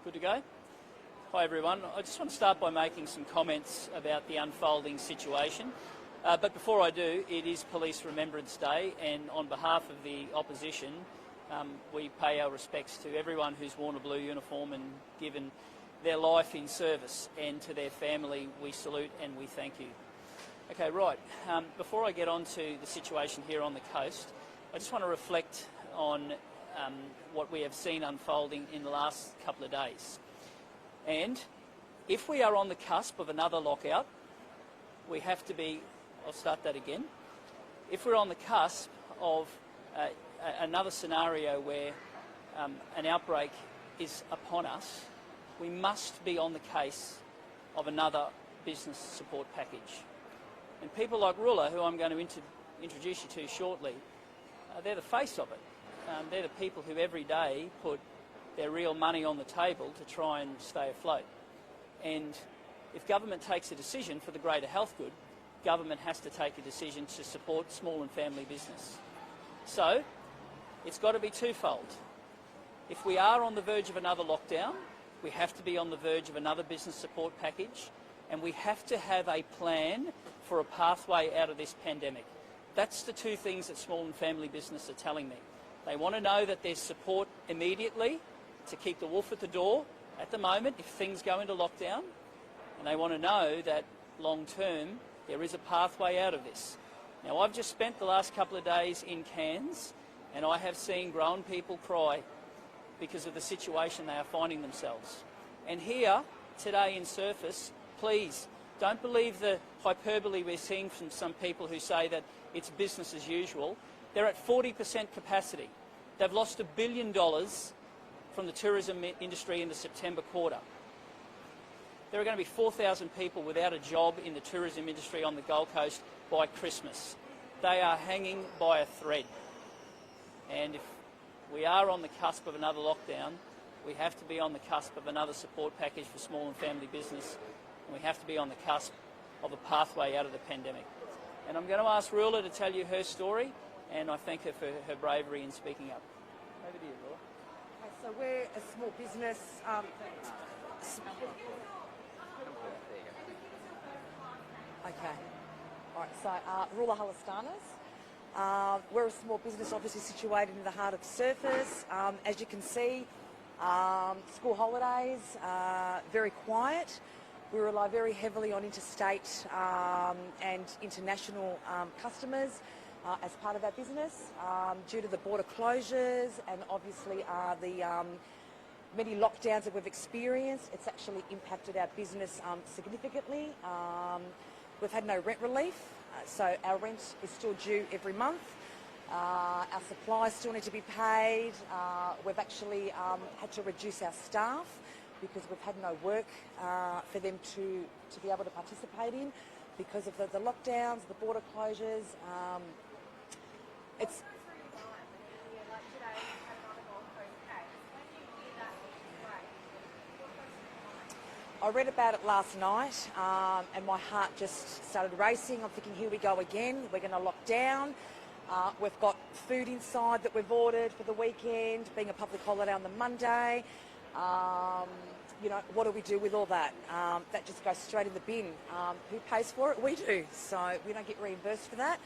Good to go? Hi everyone. I just want to start by making some comments about the unfolding situation. But before I do, it is Police Remembrance Day, and on behalf of the opposition, we pay our respects to everyone who's worn a blue uniform and given their life in service, and to their family we salute and we thank you. Okay, right. Before I get on to the situation here on the coast, I just want to reflect on what we have seen unfolding in the last couple of days. And if we are on the cusp of another lockout, we have to be, I'll start that again, if we're on the cusp of another scenario where an outbreak is upon us, we must be on the case of another business support package. And people like Roula, who I'm going to introduce you to shortly, they're the face of it. They're the people who every day put their real money on the table to try and stay afloat. And if government takes a decision for the greater health good, government has to take a decision to support small and family business. So it's got to be twofold. If we are on the verge of another lockdown, we have to be on the verge of another business support package, and we have to have a plan for a pathway out of this pandemic. That's the two things that small and family business are telling me. They want to know that there's support immediately to keep the wolf at the door at the moment if things go into lockdown, and they want to know that long term there is a pathway out of this. Now, I've just spent the last couple of days in Cairns, and I have seen grown people cry because of the situation they are finding themselves. And here today in Surface, please don't believe the hyperbole we're seeing from some people who say that it's business as usual. They're at 40% capacity. They've lost $1 billion from the tourism industry in the September quarter. There are going to be 4,000 people without a job in the tourism industry on the Gold Coast by Christmas. They are hanging by a thread. And if we are on the cusp of another lockdown, we have to be on the cusp of another support package for small and family business, and we have to be on the cusp of a pathway out of the pandemic. And I'm going to ask Roula to tell you her story, and I thank her for her bravery in speaking up. Over to you, Roula. Okay, so we're a small business. Okay. All right, so Roula Halastanas. We're a small business obviously situated in the heart of Surface. As you can see, school holidays, very quiet. We rely very heavily on interstate and international customers as part of our business due to the border closures and obviously the many lockdowns that we've experienced. It's actually impacted our business significantly. We've had no rent relief, so our rent is still due every month. Our supplies still need to be paid. We've actually had to reduce our staff because we've had no work for them to be able to participate in because of the lockdowns, the border closures. It's I read about it last night and my heart just started racing. I'm thinking, here we go again. We're going to lock down. We've got food inside that we've ordered for the weekend, being a public holiday on the Monday. You know, what do we do with all that? That just goes straight in the bin. Who pays for it? We do. So we don't get reimbursed for that.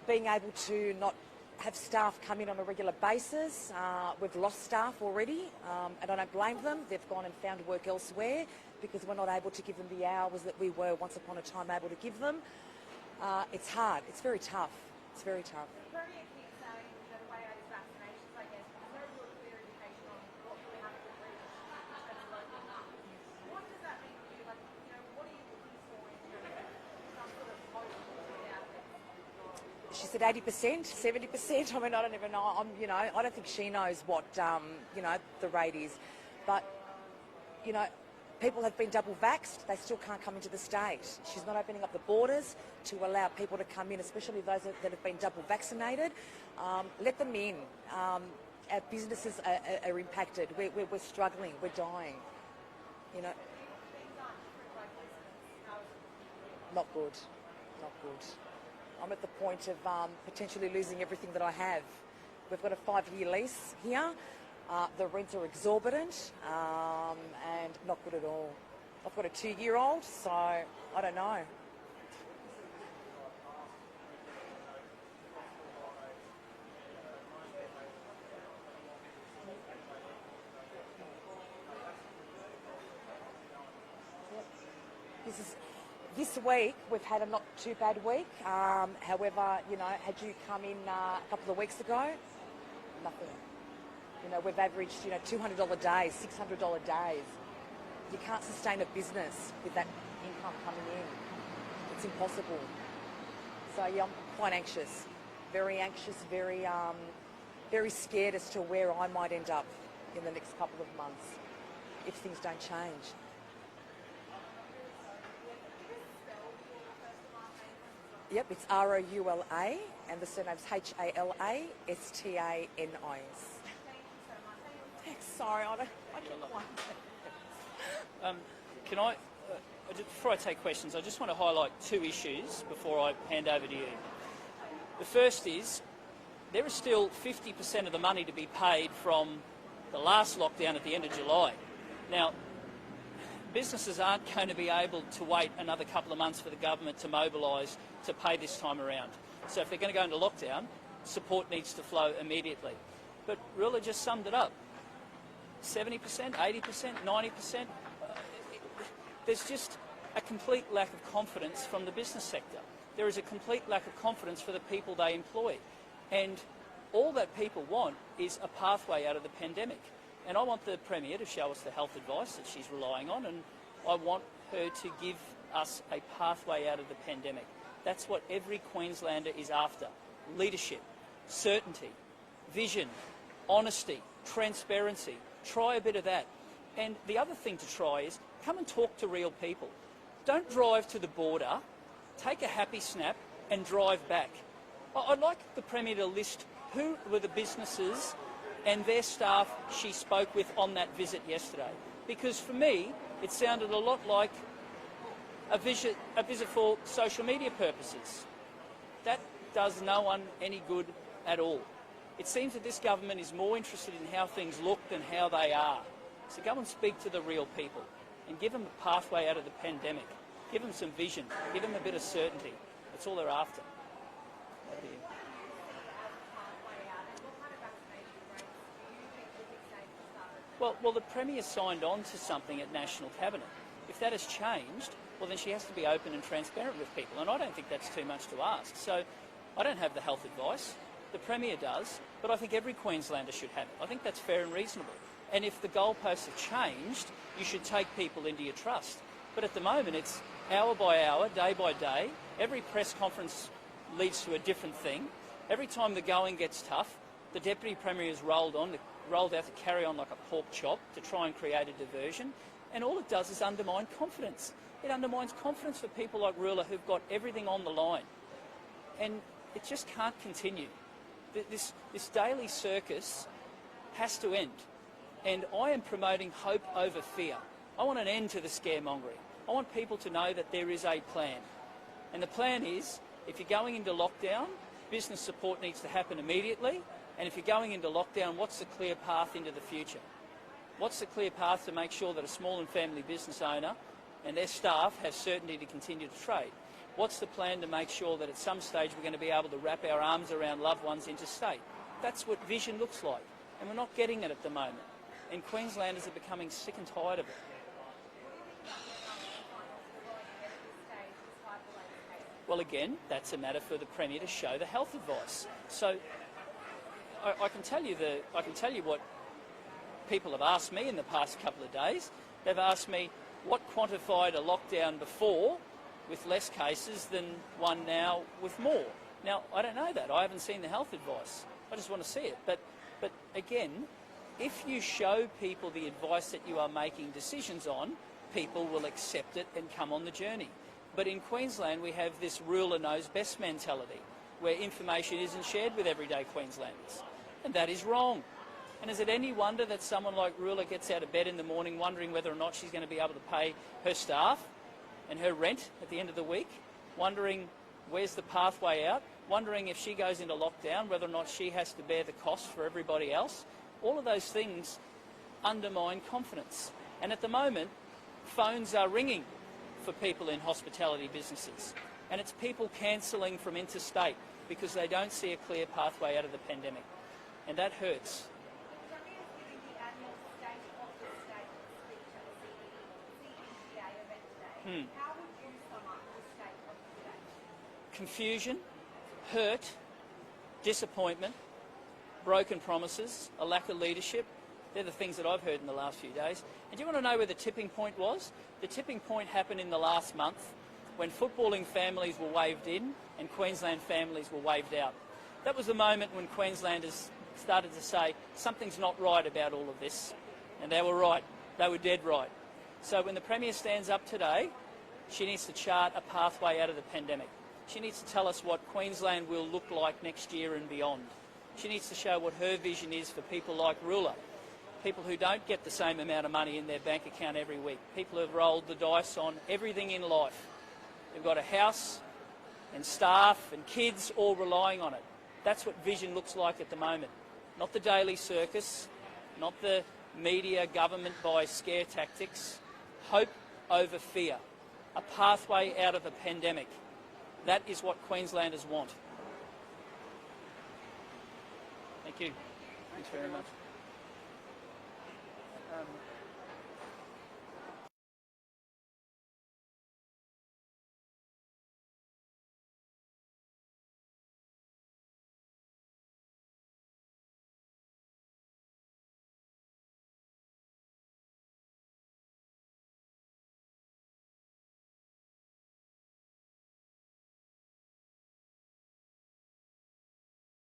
Being able to not have staff come in on a regular basis. We've lost staff already, and I don't blame them. They've gone and found work elsewhere because we're not able to give them the hours that we were once upon a time able to give them. It's hard. It's very tough. It's very tough. She said 80%, 70%. I mean, I don't even know. I don't think she knows what the rate is. But people have been double vaxxed. They still can't come into the state. She's not opening up the borders to allow people to come in, especially those that have been double vaccinated. Let them in. Our businesses are impacted. We're struggling. We're dying. Not good. Not good. I'm at the point of potentially losing everything that I have. We've got a 5-year lease here. The rents are exorbitant and not good at all. I've got a 2-year-old, so I don't know. This week we've had a not too bad week. However, you know, had you come in a couple of weeks ago, nothing. You know, we've averaged, you know, $200 days, $600 days. You can't sustain a business with that income coming in. It's impossible. So yeah, I'm quite anxious, very scared as to where I might end up in the next couple of months if things don't change. Yep, it's Roula and the surname's Halastanis. Thanks, sorry, I don't want Can I, before I take questions, I just want to highlight 2 issues before I hand over to you. The first is, there is still 50% of the money to be paid from the last lockdown at the end of July. Now, businesses aren't going to be able to wait another couple of months for the government to mobilise to pay this time around. So if they're going to go into lockdown, support needs to flow immediately. But Roula just summed it up. 70%, 80%, 90%. There's just a complete lack of confidence from the business sector. There is a complete lack of confidence for the people they employ. And all that people want is a pathway out of the pandemic. And I want the Premier to show us the health advice that she's relying on, and I want her to give us a pathway out of the pandemic. That's what every Queenslander is after. Leadership, certainty, vision, honesty, transparency. Try a bit of that. And the other thing to try is come and talk to real people. Don't drive to the border, take a happy snap and drive back. I'd like the Premier to list who were the businesses and their staff she spoke with on that visit yesterday. Because for me, it sounded a lot like a visit for social media purposes. That does no one any good at all. It seems that this government is more interested in how things look than how they are. So go and speak to the real people and give them a pathway out of the pandemic. Give them some vision. Give them a bit of certainty. That's all they're after. Well, the Premier signed on to something at National Cabinet. If that has changed, well, then she has to be open and transparent with people, and I don't think that's too much to ask. So I don't have the health advice. The Premier does, but I think every Queenslander should have it. I think that's fair and reasonable. And if the goalposts have changed, you should take people into your trust. But at the moment, it's hour by hour, day by day. Every press conference leads to a different thing. Every time the going gets tough, the Deputy Premier has rolled out to carry on like a pork chop to try and create a diversion. And all it does is undermine confidence. It undermines confidence for people like Roula who've got everything on the line. And it just can't continue. This daily circus has to end. And I am promoting hope over fear. I want an end to the scaremongering. I want people to know that there is a plan. And the plan is, if you're going into lockdown, business support needs to happen immediately. And if you're going into lockdown, what's the clear path into the future? What's the clear path to make sure that a small and family business owner and their staff have certainty to continue to trade? What's the plan to make sure that at some stage we're going to be able to wrap our arms around loved ones interstate? That's what vision looks like, and we're not getting it at the moment. And Queenslanders are becoming sick and tired of it. Well, again, that's a matter for the Premier to show the health advice. So I can tell you what people have asked me in the past couple of days. They've asked me what quantified a lockdown before with less cases than one now with more. Now, I don't know that. I haven't seen the health advice. I just want to see it. But again, if you show people the advice that you are making decisions on, people will accept it and come on the journey. But in Queensland, we have this ruler knows best mentality, where information isn't shared with everyday Queenslanders. And that is wrong. And is it any wonder that someone like Roula gets out of bed in the morning wondering whether or not she's going to be able to pay her staff and her rent at the end of the week, wondering where's the pathway out, wondering if she goes into lockdown whether or not she has to bear the cost for everybody else? All of those things undermine confidence. And at the moment, phones are ringing for people in hospitality businesses. And it's people cancelling from interstate because they don't see a clear pathway out of the pandemic. And that hurts. How would you sum up the state of today? Confusion, hurt, disappointment, broken promises, a lack of leadership. They're the things that I've heard in the last few days. And do you want to know where the tipping point was? The tipping point happened in the last month when footballing families were waved in and Queensland families were waved out. That was the moment when Queenslanders started to say something's not right about all of this. And they were right. They were dead right. So when the Premier stands up today, she needs to chart a pathway out of the pandemic. She needs to tell us what Queensland will look like next year and beyond. She needs to show what her vision is for people like Roula, people who don't get the same amount of money in their bank account every week, people who have rolled the dice on everything in life. They've got a house and staff and kids all relying on it. That's what vision looks like at the moment. Not the daily circus, not the media, government by scare tactics. Hope over fear. A pathway out of the pandemic. That is what Queenslanders want. Thank you. Thanks very much.